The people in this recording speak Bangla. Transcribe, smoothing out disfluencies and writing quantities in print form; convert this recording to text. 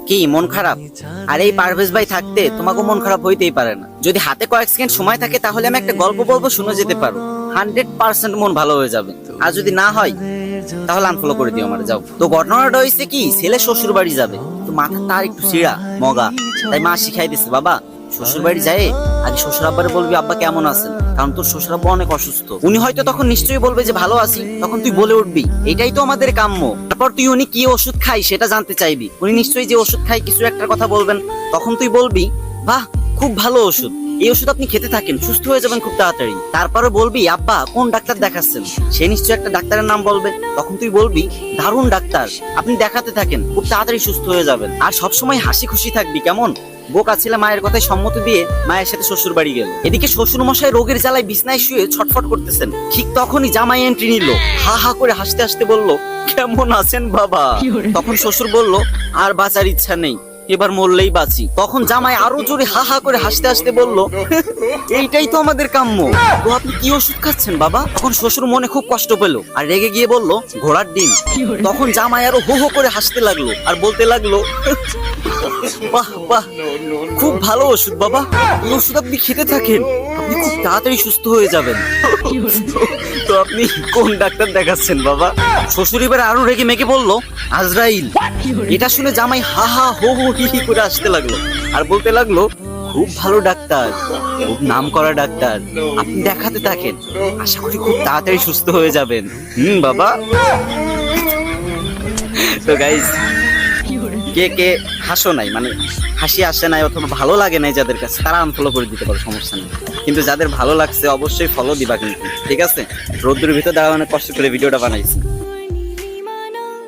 কি মন খারাপ? আর এই পারভেজ ভাই থাকতে তোমাকে মন খারাপ হইতেই পারে না। যদি হাতে কয়েক সেকেন্ড সময় থাকে তাহলে আমি একটা গল্প বলবো, শুনে যেতে পারো। 100% মন ভালো হয়ে যাবে। আর যদি না হয় তাহলে আনফলো করে দিও আমার, যাও। তো ঘটনাটা হয়েছে কি, ছেলে শ্বশুর বাড়ি যাবে, তো মাথা তার একটু চিড়া মগা, তাই মা শিখাই দিচ্ছে, বাবা শ্বশুর বাড়ি যায় আগে শ্বশুর আব্বারে বলবি আব্বা কেমন আছেন, কারণ তোর শ্বশুর আব্বা অনেক অসুস্থ। উনি হয়তো তখন নিশ্চয়ই বলবে যে ভালো আছি, তখন তুই বলে উঠবি এটাই তো আমাদের কাম্য। তারপর তুই উনি কি ওষুধ খাই সেটা জানতে চাইবি, উনি নিশ্চয়ই যে ওষুধ খাই কিছু একটা কথা বলবেন, তখন তুই বলবি বাহ খুব ভালো ওষুধ, এই ওষুধ আপনি খেতে থাকেন, সুস্থ হয়ে যাবেন খুব তাড়াতাড়ি। তারপরে বলবি আব্বা কোন ডাক্তার দেখাচ্ছেন, সে নিশ্চয়ই একটা ডাক্তারের নাম বলবে, তখন তুই বলবি দারুণ ডাক্তার, আপনি দেখাতে থাকেন খুব তাড়াতাড়ি সুস্থ হয়ে যাবেন। আর সবসময় হাসি খুশি থাকবি, কেমন? বোকা ছেলে মায়ের কথায় সম্মতি দিয়ে মায়ের সাথে শ্বশুর বাড়ি গেল। এদিকে শ্বশুর মশাই রোগের জ্বালায় বিছনায় শুয়ে ছটফট করতেছেন। ঠিক তখনই জামাই এন্ট্রি নিল, হা হা করে হাসতে হাসতে বলল কেমন আছেন বাবা? তখন শ্বশুর বলল আর বাঁচার ইচ্ছা নেই, এবার মরলেই বাঁচি। তখন জামাই আরো জোরে হা হা করে হাসতে হাসতে বলল এইটাই তো আমাদের কাম্য, তো আপনি কি ওষুধ খাচ্ছেন বাবা? তখন শ্বশুর মনে খুব কষ্ট পেল আর রেগে গিয়ে বলল ঘোড়ার ডিম। তখন জামাই আরো হো হো করে হাসতে লাগলো আর বলতে লাগলো বাহ বাহ খুব ভালো ওষুধ বাবা, এই ওষুধ আপনি খেতে থাকেন, আপনি খুব তাড়াতাড়ি সুস্থ হয়ে যাবেন। তো আপনি কোন ডাক্তার দেখাচ্ছেন বাবা? শ্বশুর এবার আরো রেগে মেগে বলল আজরাইল। এটা শুনে জামাই হা হা হো হো হি হি করে আসতে লাগলো আর বলতে লাগলো খুব ভালো ডাক্তার, খুব নাম করা ডাক্তার, আপনি দেখাতে থাকেন, আশা করি খুব তাড়াতাড়ি সুস্থ হয়ে যাবেন। বাবা। তো গাইস, কে কে হাসো নাই, মানে হাসি আসে নাই অথবা ভালো লাগে নাই যাদের কাছে, তারা আনফলো করে দিতে পারো, সমস্যা নেই। কিন্তু যাদের ভালো লাগছে অবশ্যই ফলো দিবা কিন্তু, ঠিক আছে? রোদ্দুর ভিতর দাঁড়া অনেক কষ্ট করে ভিডিওটা বানাইছি।